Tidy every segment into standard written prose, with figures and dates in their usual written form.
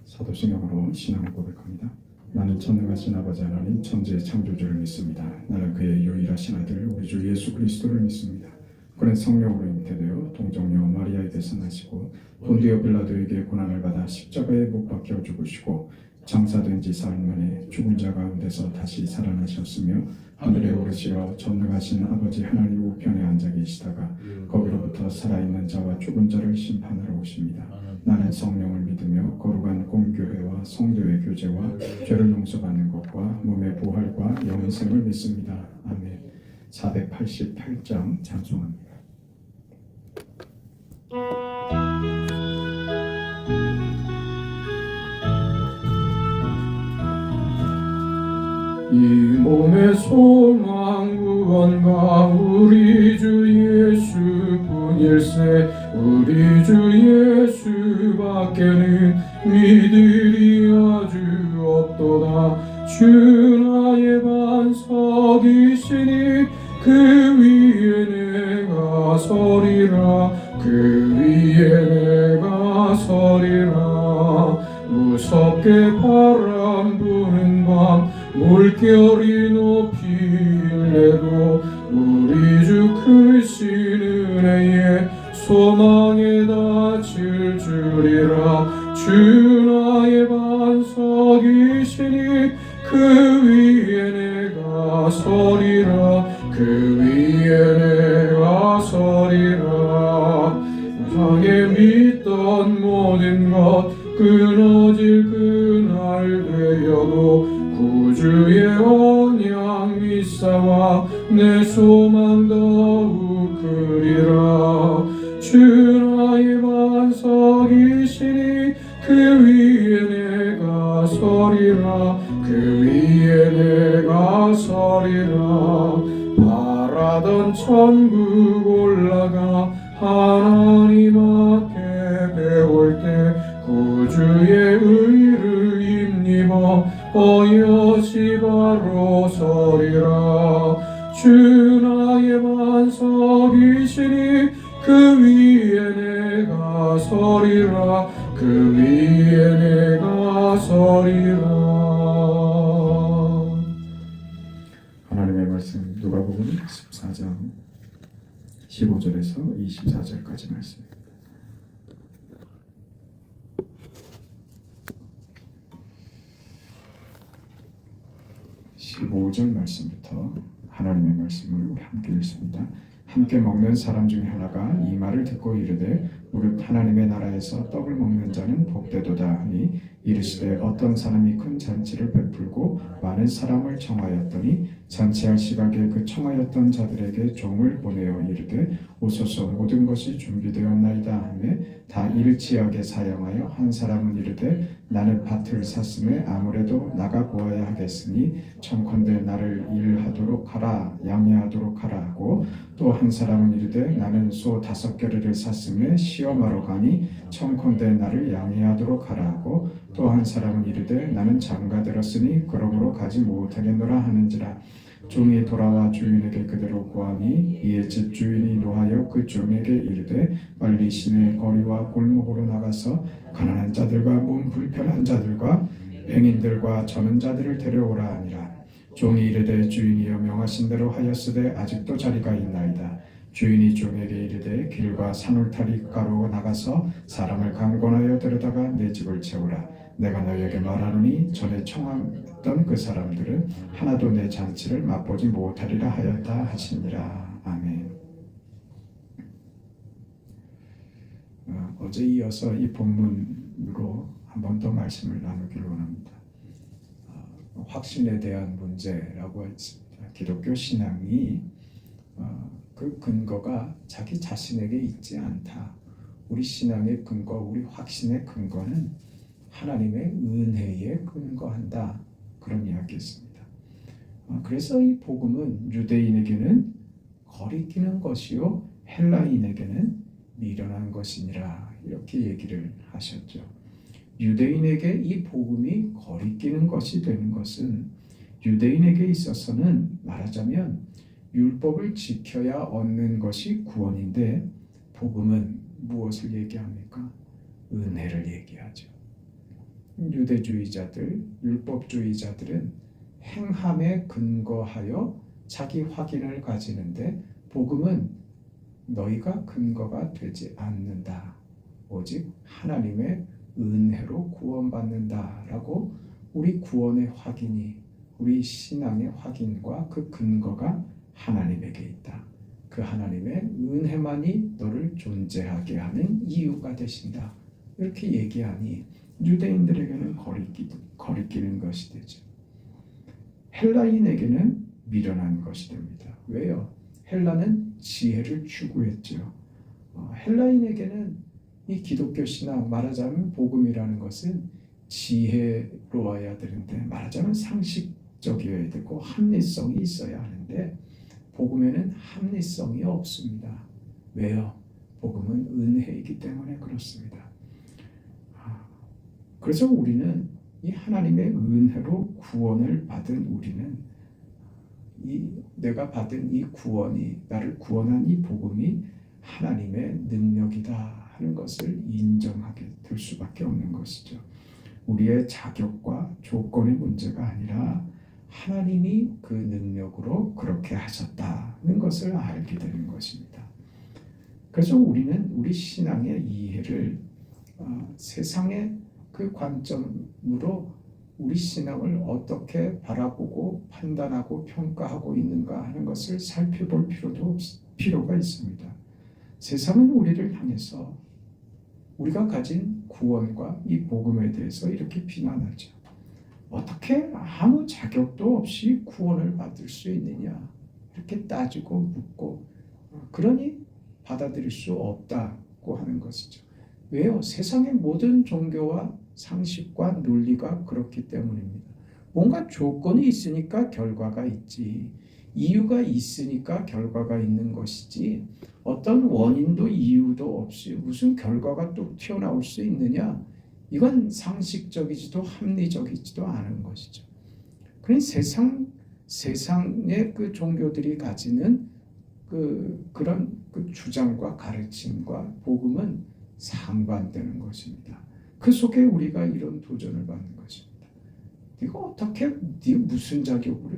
사도신경으로 신앙을 고백합니다. 나는 전능하신 아버지 하나님 천지의 창조주를 믿습니다. 나는 그의 유일하신 아들 우리 주 예수 그리스도를 믿습니다. 그는 성령으로 잉태되어 동정녀 마리아에게서 나시고 본디오 빌라도에게 고난을 받아 십자가에 못 박혀 죽으시고 장사된 지 사흘 만에 죽은 자 가운데서 다시 살아나셨으며 하늘에 오르시어 전능하신 아버지 하나님 우편에 앉아 계시다가 거기로부터 살아있는 자와 죽은 자를 심판하러 오십니다. 나는 성령을 믿으며 거룩한 공교회와 성도의 교제와 죄를 용서받는 것과 몸의 부활과 영생을 믿습니다. 아멘. 488장 찬송합니다. 이 몸의 소망 구원과 우리 주 예수뿐일세. 우리 주 예수밖에는 믿으리 아주 없도다. 주 나의 반석이시니 그 위에 내가 서리라. 그 위에 내가 서리라. 무섭게 바람 부는 밤 물결이 높이 일래도 우리 주 크신 은혜에 소망에 닿을 줄이라. 주 나의 반석이시니 그 위에 내가 서리라. 그 위에 내가 서리라. 세상에 믿던 모든 것 끊어질 그날 되어도 구주의 언약 믿사와 내 소망 더욱 크리라. 주 나의 반석이시니 그 위에 내가 서리라. 그 위에 내가 서리라. 바라던 천국 올라가 하나님 앞에 배울 때 구주의 의를 힘입어 어여시 바로 서리라. 주 나의 반석이시니 그 위에 내가 서리라. 그 위에 내가 서리라. 하나님의 말씀 누가복음 14장 15절에서 24절까지 말씀입니다. 15절 말씀부터 하나님의 말씀을 우리 함께 읽습니다. 함께 먹는 사람 중에 하나가 이 말을 듣고 이르되 무릇 하나님의 나라에서 떡을 먹는 자는 복되도다 하니 이르시되 어떤 사람이 큰 잔치를 베풀고 많은 사람을 청하였더니 잔치할 시각에 그 청하였던 자들에게 종을 보내어 이르되 오소서 모든 것이 준비되었나이다 하며 다 일치하게 사양하여 한 사람은 이르되 나는 밭을 샀음에 아무래도 나가 보아야 하겠으니 청컨대 나를 일하도록 하라 양해하도록 하라 하고 또 한 사람은 이르되 나는 소 5개를 샀음에 시험하러 가니 청컨대 나를 양해하도록 하라 하고 또 한 사람은 이르되 나는 장가들었으니 그러므로 가지 못하겠노라 하는지라. 종이 돌아와 주인에게 그대로 구하니 이에 집주인이 노하여 그 종에게 이르되 빨리 시내 거리와 골목으로 나가서 가난한 자들과 몸 불편한 자들과 뱅인들과 저는 자들을 데려오라 하니라. 종이 이르되 주인이여 명하신 대로 하였으되 아직도 자리가 있나이다. 주인이 종에게 이르되 길과 산울타리가로 나가서 사람을 강권하여 데려다가 내 집을 채우라. 내가 너희에게 말하노니 전에 청하던 그 사람들은 하나도 내 잔치를 맛보지 못하리라 하였다 하시니라. 아멘. 어제 이어서 이 본문으로 한 번 더 말씀을 나누기를 원합니다. 확신에 대한 문제라고 했습니다. 기독교 신앙이 그 근거가 자기 자신에게 있지 않다. 우리 신앙의 근거, 우리 확신의 근거는 하나님의 은혜에 근거한다. 그런 이야기였습니다. 그래서 이 복음은 유대인에게는 거리끼는 것이요 헬라인에게는 미련한 것이니라 이렇게 얘기를 하셨죠. 유대인에게 이 복음이 거리끼는 것이 되는 것은 유대인에게 있어서는 말하자면 율법을 지켜야 얻는 것이 구원인데 복음은 무엇을 얘기합니까? 은혜를 얘기하죠. 유대주의자들, 율법주의자들은 행함에 근거하여 자기 확인을 가지는데 복음은 너희가 근거가 되지 않는다. 오직 하나님의 은혜로 구원받는다라고 우리 구원의 확인이, 우리 신앙의 확인과 그 근거가 하나님에게 있다. 그 하나님의 은혜만이 너를 존재하게 하는 이유가 되신다. 이렇게 얘기하니 유대인들에게는 거리끼는 것이 되죠. 헬라인에게는 미련한 것이 됩니다. 왜요? 헬라는 지혜를 추구했죠. 헬라인에게는 이 기독교 신앙, 말하자면 복음이라는 것은 지혜로워야 되는데, 말하자면 상식적이어야 되고 합리성이 있어야 하는데 복음에는 합리성이 없습니다. 왜요? 복음은 은혜이기 때문에 그렇습니다. 그래서 우리는 이 하나님의 은혜로 구원을 받은 우리는 내가 받은 이 구원이, 나를 구원한 이 복음이 하나님의 능력이다 하는 것을 인정하게 될 수밖에 없는 것이죠. 우리의 자격과 조건의 문제가 아니라 하나님이 그 능력으로 그렇게 하셨다는 것을 알게 되는 것입니다. 그래서 우리는 우리 신앙의 이해를 세상의 그 관점으로 우리 신앙을 어떻게 바라보고 판단하고 평가하고 있는가 하는 것을 살펴볼 필요가 있습니다. 세상은 우리를 향해서 우리가 가진 구원과 이 복음에 대해서 이렇게 비난하죠. 어떻게 아무 자격도 없이 구원을 받을 수 있느냐, 이렇게 따지고 묻고, 그러니 받아들일 수 없다고 하는 것이죠. 왜요? 세상의 모든 종교와 상식과 논리가 그렇기 때문입니다. 뭔가 조건이 있으니까 결과가 있지, 이유가 있으니까 결과가 있는 것이지, 어떤 원인도 이유도 없이 무슨 결과가 또 튀어나올 수 있느냐, 이건 상식적이지도 합리적이지도 않은 것이죠. 그러니 세상의 그 종교들이 가지는 그런 주장과 가르침과 복음은 상반되는 것입니다. 그 속에 우리가 이런 도전을 받는 것입니다. 네가 무슨 자격으로,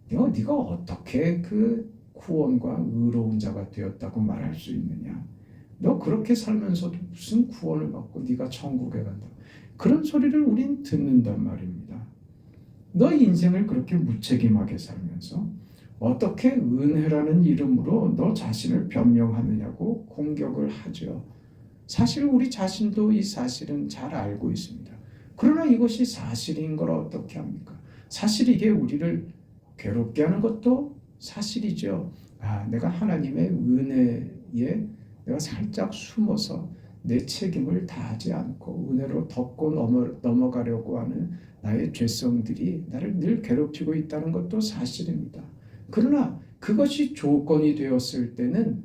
네가 어떻게 그 구원과 의로운 자가 되었다고 말할 수 있느냐? 너 그렇게 살면서도 무슨 구원을 받고 네가 천국에 간다? 그런 소리를 우린 듣는단 말입니다. 너 인생을 그렇게 무책임하게 살면서 어떻게 은혜라는 이름으로 너 자신을 변명하느냐고 공격을 하죠. 사실 우리 자신도 이 사실은 잘 알고 있습니다. 그러나 이것이 사실인 걸 어떻게 합니까? 사실 이게 우리를 괴롭게 하는 것도 사실이죠. 내가 하나님의 은혜에 내가 살짝 숨어서 내 책임을 다하지 않고 은혜로 덮고 넘어가려고 하는 나의 죄성들이 나를 늘 괴롭히고 있다는 것도 사실입니다. 그러나 그것이 조건이 되었을 때는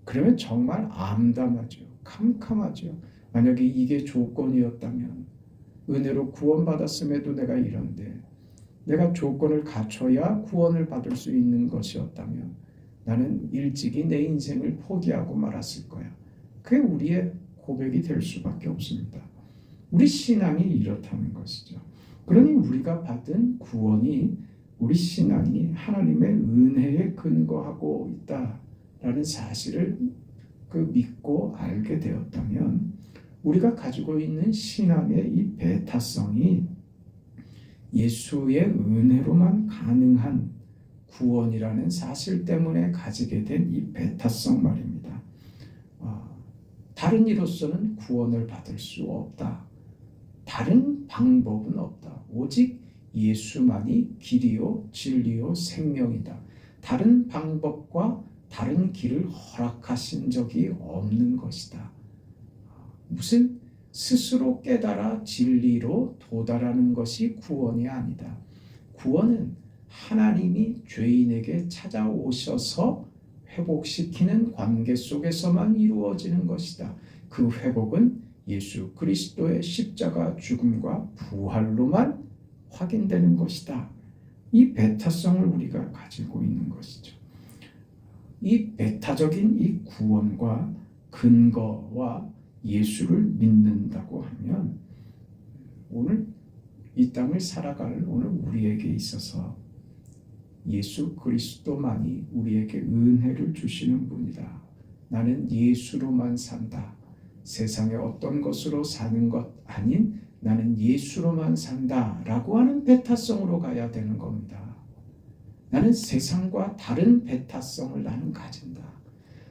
그러면 정말 암담하죠. 캄캄하죠. 만약에 이게 조건이었다면, 은혜로 구원받았음에도 내가 이런데 내가 조건을 갖춰야 구원을 받을 수 있는 것이었다면 나는 일찍이 내 인생을 포기하고 말았을 거야. 그게 우리의 고백이 될 수밖에 없습니다. 우리 신앙이 이렇다는 것이죠. 그러니 우리가 받은 구원이, 우리 신앙이 하나님의 은혜에 근거하고 있다라는 사실을 믿고 알게 되었다면 우리가 가지고 있는 신앙의 이 배타성이 예수의 은혜로만 가능한 구원이라는 사실 때문에 가지게 된 이 배타성 말입니다. 다른 이로서는 구원을 받을 수 없다. 다른 방법은 없다. 오직 예수만이 길이요 진리요 생명이다. 다른 방법과 다른 길을 허락하신 적이 없는 것이다. 무슨 스스로 깨달아 진리로 도달하는 것이 구원이 아니다. 구원은 하나님이 죄인에게 찾아오셔서 회복시키는 관계 속에서만 이루어지는 것이다. 그 회복은 예수 그리스도의 십자가 죽음과 부활로만 확인되는 것이다. 이 배타성을 우리가 가지고 있는 것이죠. 이 배타적인 이 구원과 근거와 예수를 믿는다고 하면 오늘 이 땅을 살아갈 오늘 우리에게 있어서 예수 그리스도만이 우리에게 은혜를 주시는 분이다. 나는 예수로만 산다. 세상의 어떤 것으로 사는 것 아닌 나는 예수로만 산다 라고 하는 배타성으로 가야 되는 겁니다. 나는 세상과 다른 배타성을 나는 가진다.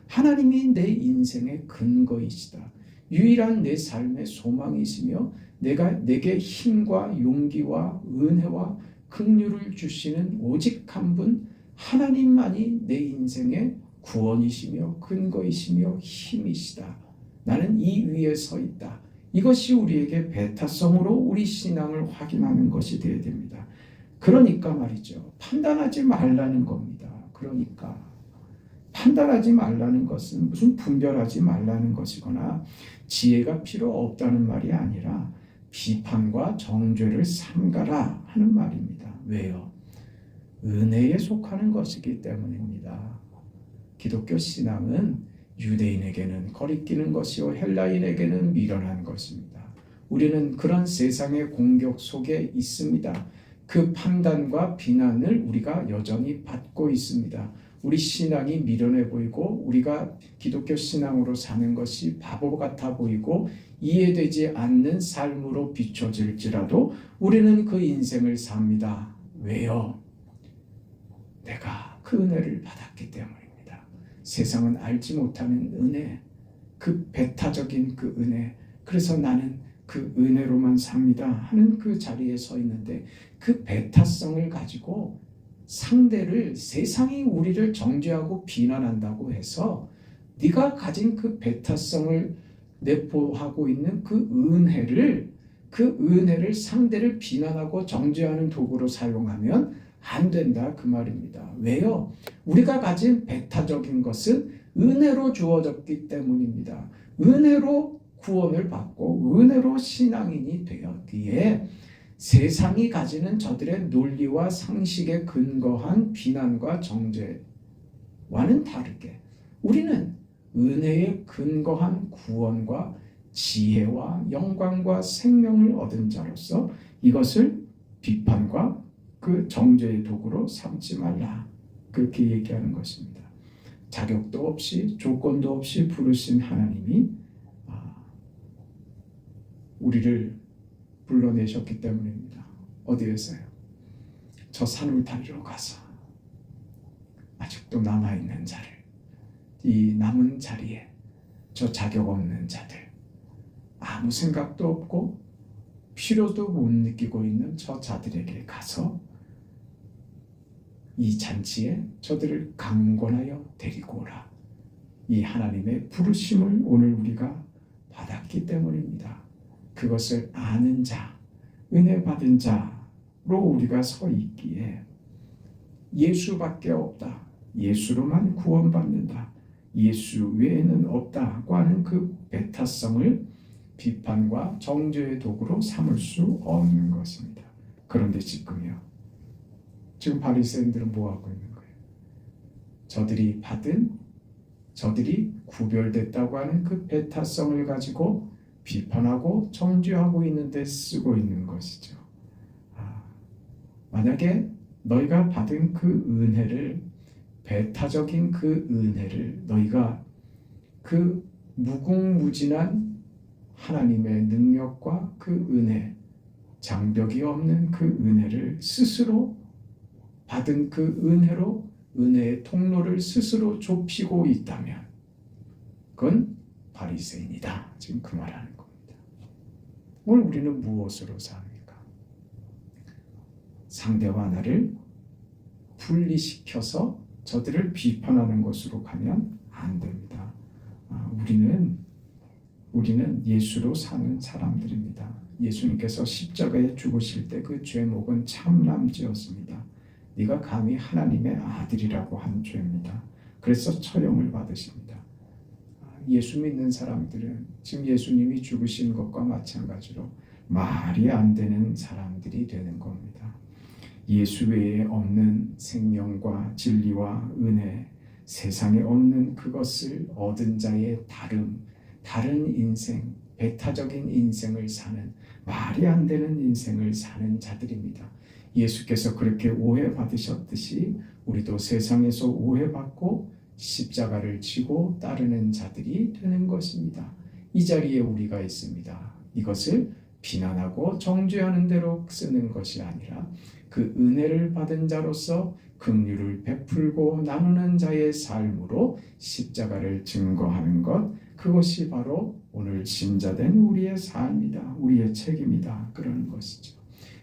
하나님이 내 인생의 근거이시다. 유일한 내 삶의 소망이시며 내게 힘과 용기와 은혜와 긍휼을 주시는 오직 한 분 하나님만이 내 인생의 구원이시며 근거이시며 힘이시다. 나는 이 위에 서 있다. 이것이 우리에게 배타성으로 우리 신앙을 확인하는 것이 되어야 됩니다. 그러니까 말이죠. 판단하지 말라는 겁니다. 그러니까 판단하지 말라는 것은 무슨 분별하지 말라는 것이거나 지혜가 필요 없다는 말이 아니라 비판과 정죄를 삼가라 하는 말입니다. 왜요? 은혜에 속하는 것이기 때문입니다. 기독교 신앙은 유대인에게는 거리끼는 것이요 헬라인에게는 미련한 것입니다. 우리는 그런 세상의 공격 속에 있습니다. 그 판단과 비난을 우리가 여전히 받고 있습니다. 우리 신앙이 미련해 보이고 우리가 기독교 신앙으로 사는 것이 바보 같아 보이고 이해되지 않는 삶으로 비춰질지라도 우리는 그 인생을 삽니다. 왜요? 내가 그 은혜를 받았기 때문입니다. 세상은 알지 못하는 은혜, 그 배타적인 그 은혜, 그래서 나는 그 은혜로만 삽니다 하는 그 자리에 서 있는데 그 배타성을 가지고 상대를 세상이 우리를 정죄하고 비난한다고 해서 네가 가진 그 배타성을 내포하고 있는 그 은혜를 상대를 비난하고 정죄하는 도구로 사용하면 안 된다 그 말입니다. 왜요? 우리가 가진 배타적인 것은 은혜로 주어졌기 때문입니다. 은혜로 구원을 받고 은혜로 신앙인이 되었기에 세상이 가지는 저들의 논리와 상식에 근거한 비난과 정죄와는 다르게 우리는 은혜에 근거한 구원과 지혜와 영광과 생명을 얻은 자로서 이것을 비판과 그 정죄의 도구로 삼지 말라. 그렇게 얘기하는 것입니다. 자격도 없이 조건도 없이 부르신 하나님이 우리를 불러내셨기 때문입니다. 어디에서요? 저 산울타리로 가서 아직도 남아있는 자를, 이 남은 자리에 저 자격 없는 자들, 아무 생각도 없고 필요도 못 느끼고 있는 저 자들에게 가서 이 잔치에 저들을 강권하여 데리고 오라. 이 하나님의 부르심을 오늘 우리가 받았기 때문입니다. 그것을 아는 자, 은혜 받은 자로 우리가 서 있기에 예수밖에 없다. 예수로만 구원받는다. 예수 외에는 없다고 하는 그 배타성을 비판과 정죄의 도구로 삼을 수 없는 것입니다. 그런데 지금 바리새인들은 뭐 하고 있는 거예요? 저들이 구별됐다고 하는 그 배타성을 가지고 비판하고 정죄하고 있는데 쓰고 있는 것이죠. 만약에 너희가 받은 그 은혜를, 배타적인 그 은혜를 너희가 그 무궁무진한 하나님의 능력과 그 은혜, 장벽이 없는 그 은혜를 스스로 받은 그 은혜로 은혜의 통로를 스스로 좁히고 있다면 그건 바리새인이다. 지금 그 말하는 겁니다. 오늘 우리는 무엇으로 삽니까? 상대와 나를 분리시켜서 저들을 비판하는 것으로 가면 안 됩니다. 우리는 예수로 사는 사람들입니다. 예수님께서 십자가에 죽으실 때 그 죄목은 참남죄였습니다. 네가 감히 하나님의 아들이라고 한 죄입니다. 그래서 처형을 받으십니다. 예수 믿는 사람들은 지금 예수님이 죽으신 것과 마찬가지로 말이 안 되는 사람들이 되는 겁니다. 예수 외에 없는 생명과 진리와 은혜, 세상에 없는 그것을 얻은 자의 다른 인생, 배타적인 인생을 사는, 말이 안 되는 인생을 사는 자들입니다. 예수께서 그렇게 오해받으셨듯이 우리도 세상에서 오해받고 십자가를 지고 따르는 자들이 되는 것입니다. 이 자리에 우리가 있습니다. 이것을 비난하고 정죄하는 대로 쓰는 것이 아니라 그 은혜를 받은 자로서 긍휼을 베풀고 나누는 자의 삶으로 십자가를 증거하는 것, 그것이 바로 오늘 신자된 우리의 삶이다. 우리의 책임이다. 그러는 것이죠.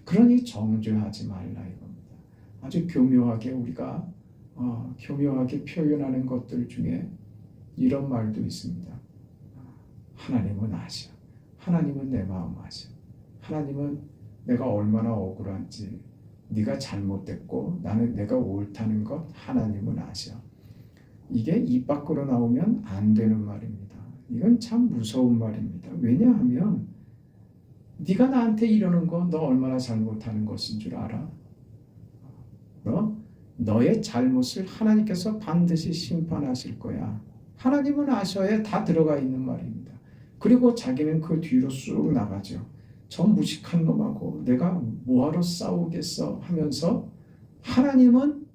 그러니 정죄하지 말라 이겁니다. 아주 교묘하게 우리가 교묘하게 표현하는 것들 중에 이런 말도 있습니다. 하나님은 아셔. 하나님은 내 마음 아셔. 하나님은 내가 얼마나 억울한지, 네가 잘못됐고 나는 내가 옳다는 것 하나님은 아셔. 이게 입 밖으로 나오면 안 되는 말입니다. 이건 참 무서운 말입니다. 왜냐하면 네가 나한테 이러는 거 너 얼마나 잘못하는 것인 줄 알아? 너의 잘못을 하나님께서 반드시 심판하실 거야. 하나님은 아셔야 다 들어가 있는 말입니다. 그리고 자기는 그 뒤로 쑥 나가죠. 저 무식한 놈하고 내가 뭐하러 싸우겠어 하면서 하나님은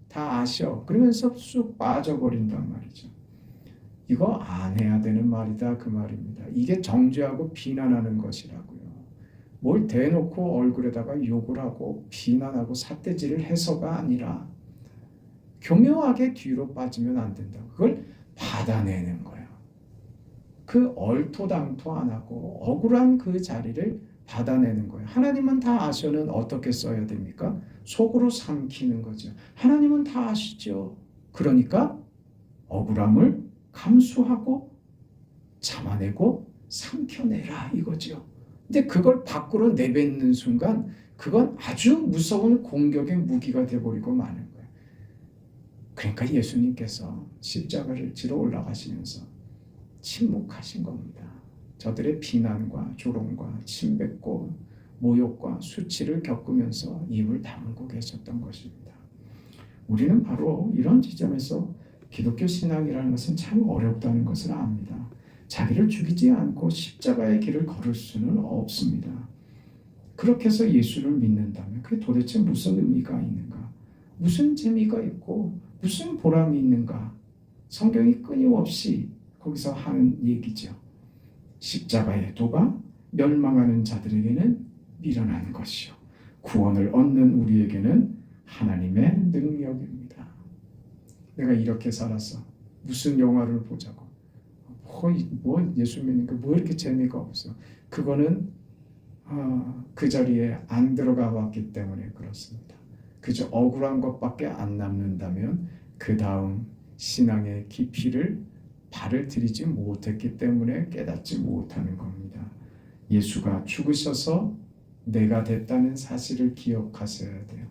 다 아셔. 그러면서 쑥 빠져버린단 말이죠. 이거 안 해야 되는 말이다 그 말입니다. 이게 정죄하고 비난하는 것이라고요. 뭘 대놓고 얼굴에다가 욕을 하고 비난하고 삿대질을 해서가 아니라 교묘하게 뒤로 빠지면 안 된다. 그걸 받아내는 거예요. 그 얼토당토 안 하고 억울한 그 자리를 받아내는 거예요. 하나님은 다 아셔는 어떻게 써야 됩니까? 속으로 삼키는 거죠. 하나님은 다 아시죠. 그러니까 억울함을 감수하고 참아내고 삼켜내라 이거죠. 근데 그걸 밖으로 내뱉는 순간 그건 아주 무서운 공격의 무기가 되어버리고 마는 거예요. 그러니까 예수님께서 십자가를 지러 올라가시면서 침묵하신 겁니다. 저들의 비난과 조롱과 침뱉고 모욕과 수치를 겪으면서 입을 다물고 계셨던 것입니다. 우리는 바로 이런 지점에서 기독교 신앙이라는 것은 참 어렵다는 것을 압니다. 자기를 죽이지 않고 십자가의 길을 걸을 수는 없습니다. 그렇게 해서 예수를 믿는다면 그게 도대체 무슨 의미가 있는가? 무슨 재미가 있고 무슨 보람이 있는가? 성경이 끊임없이 거기서 하는 얘기죠. 십자가의 도가 멸망하는 자들에게는 미련한 것이요 구원을 얻는 우리에게는 하나님의 능력입니다. 내가 이렇게 살아서 무슨 영화를 보자고 뭐 예수 믿으니까 뭐 이렇게 재미가 없어. 그거는 그 자리에 안 들어가 봤기 때문에 그렇습니다. 그저 억울한 것밖에 안 남는다면 그 다음 신앙의 깊이를 발을 들이지 못했기 때문에 깨닫지 못하는 겁니다. 예수가 죽으셔서 내가 됐다는 사실을 기억하셔야 돼요.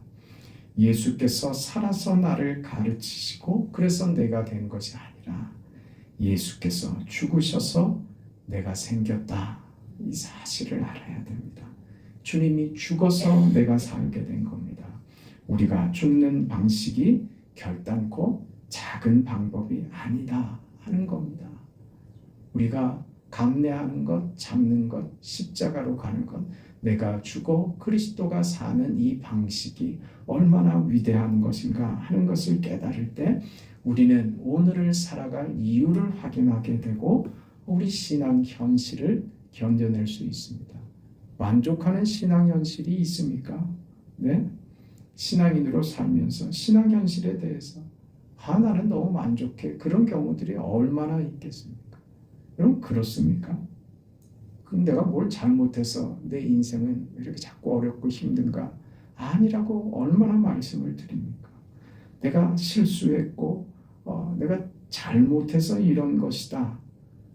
예수께서 살아서 나를 가르치시고 그래서 내가 된 것이 아니라 예수께서 죽으셔서 내가 생겼다. 이 사실을 알아야 됩니다. 주님이 죽어서 내가 살게 된 겁니다. 우리가 죽는 방식이 결단코 작은 방법이 아니다 하는 겁니다. 우리가 감내하는 것, 잡는 것, 십자가로 가는 것, 내가 죽어 그리스도가 사는 이 방식이 얼마나 위대한 것인가 하는 것을 깨달을 때 우리는 오늘을 살아갈 이유를 확인하게 되고 우리 신앙 현실을 견뎌낼 수 있습니다. 만족하는 신앙 현실이 있습니까? 네? 신앙인으로 살면서 신앙 현실에 대해서 나는 너무 만족해. 그런 경우들이 얼마나 있겠습니까? 여러분 그렇습니까? 그럼 내가 뭘 잘못해서 내 인생은 이렇게 자꾸 어렵고 힘든가? 아니라고 얼마나 말씀을 드립니까? 내가 실수했고 내가 잘못해서 이런 것이다.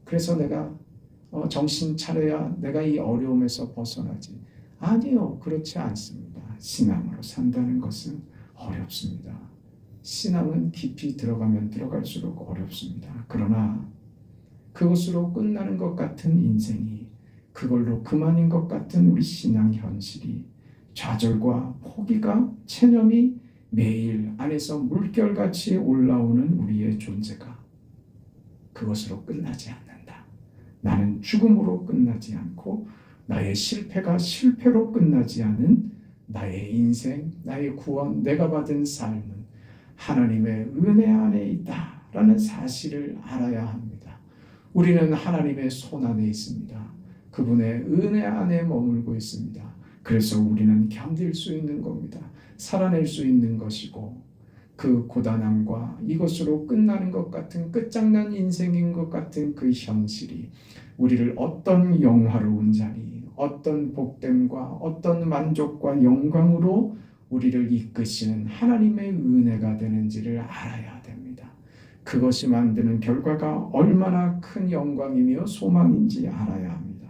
그래서 내가 정신 차려야 내가 이 어려움에서 벗어나지. 아니요, 그렇지 않습니다. 신앙으로 산다는 것은 어렵습니다. 신앙은 깊이 들어가면 들어갈수록 어렵습니다. 그러나 그것으로 끝나는 것 같은 인생이 그걸로 그만인 것 같은 우리 신앙 현실이 좌절과 포기가 체념이 매일 안에서 물결같이 올라오는 우리의 존재가 그것으로 끝나지 않는다. 나는 죽음으로 끝나지 않고 나의 실패가 실패로 끝나지 않은 나의 인생, 나의 구원, 내가 받은 삶은 하나님의 은혜 안에 있다라는 사실을 알아야 합니다. 우리는 하나님의 손 안에 있습니다. 그분의 은혜 안에 머물고 있습니다. 그래서 우리는 견딜 수 있는 겁니다. 살아낼 수 있는 것이고, 그 고단함과 이것으로 끝나는 것 같은 끝장난 인생인 것 같은 그 현실이 우리를 어떤 영화로운 자리, 어떤 복됨과 어떤 만족과 영광으로 우리를 이끄시는 하나님의 은혜가 되는지를 알아야 됩니다. 그것이 만드는 결과가 얼마나 큰 영광이며 소망인지 알아야 합니다.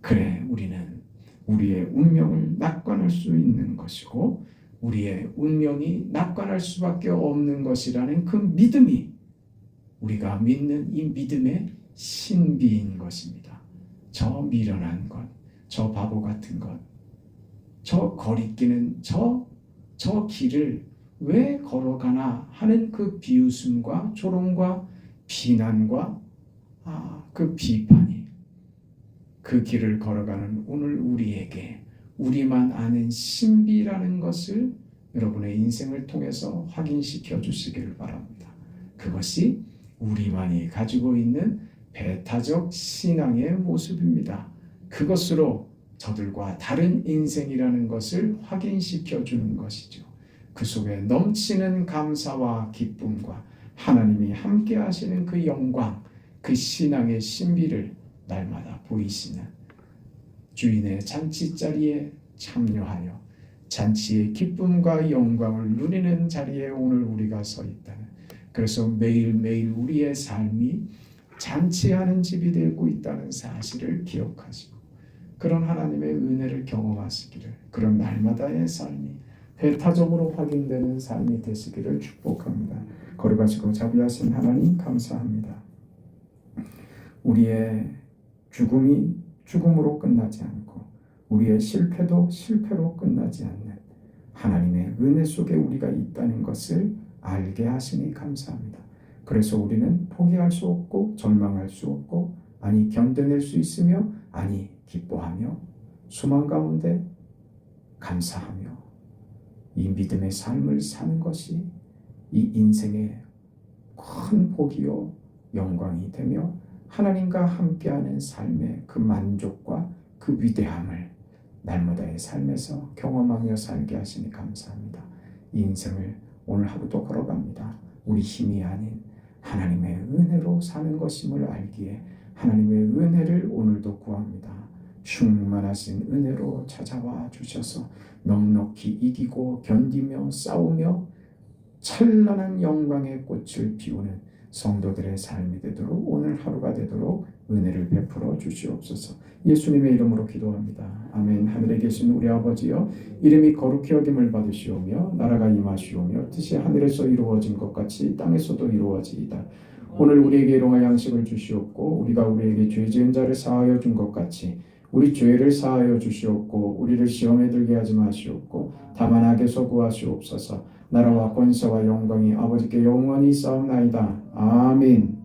그래 우리는 우리의 운명을 낙관할 수 있는 것이고 우리의 운명이 낙관할 수밖에 없는 것이라는 그 믿음이 우리가 믿는 이 믿음의 신비인 것입니다. 저 미련한 것, 저 바보 같은 것, 저 거리끼는 저 길을 왜 걸어가나 하는 그 비웃음과 조롱과 비난과 그 비판이 그 길을 걸어가는 오늘 우리에게 우리만 아는 신비라는 것을 여러분의 인생을 통해서 확인시켜 주시기를 바랍니다. 그것이 우리만이 가지고 있는 배타적 신앙의 모습입니다. 그것으로 저들과 다른 인생이라는 것을 확인시켜 주는 것이죠. 그 속에 넘치는 감사와 기쁨과 하나님이 함께 하시는 그 영광, 그 신앙의 신비를 날마다 보이시는 주인의 잔치자리에 참여하여 잔치의 기쁨과 영광을 누리는 자리에 오늘 우리가 서 있다는, 그래서 매일매일 우리의 삶이 잔치하는 집이 되고 있다는 사실을 기억하시고 그런 하나님의 은혜를 경험하시기를, 그런 날마다의 삶이 배타적으로 확인되는 삶이 되시기를 축복합니다. 거룩하시고 자비하신 하나님 감사합니다. 우리의 죽음이 죽음으로 끝나지 않고 우리의 실패도 실패로 끝나지 않는 하나님의 은혜 속에 우리가 있다는 것을 알게 하시니 감사합니다. 그래서 우리는 포기할 수 없고 절망할 수 없고 아니 견뎌낼 수 있으며 아니 기뻐하며 소망 가운데 감사하며 이 믿음의 삶을 사는 것이 이 인생의 큰 복이요 영광이 되며 하나님과 함께하는 삶의 그 만족과 그 위대함을 날마다의 삶에서 경험하며 살게 하시니 감사합니다. 이 인생을 오늘 하루도 걸어갑니다. 우리 힘이 아닌 하나님의 은혜로 사는 것임을 알기에 하나님의 은혜를 오늘도 구합니다. 충만하신 은혜로 찾아와 주셔서 넉넉히 이기고 견디며 싸우며 찬란한 영광의 꽃을 피우는 성도들의 삶이 되도록 오늘 하루가 되도록 은혜를 베풀어 주시옵소서. 예수님의 이름으로 기도합니다. 아멘. 하늘에 계신 우리 아버지여, 이름이 거룩히 여김을 받으시오며 나라가 임하시오며 뜻이 하늘에서 이루어진 것 같이 땅에서도 이루어지이다. 오늘 우리에게 일용할 양식을 주시옵고 우리가 우리에게 죄 지은 자를 사하여 준 것 같이 우리 죄를 사하여 주시옵고 우리를 시험에 들게 하지 마시옵고 다만 악에서 구하시옵소서. 나라와 권세와 영광이 아버지께 영원히 있사옵나이다. 아멘.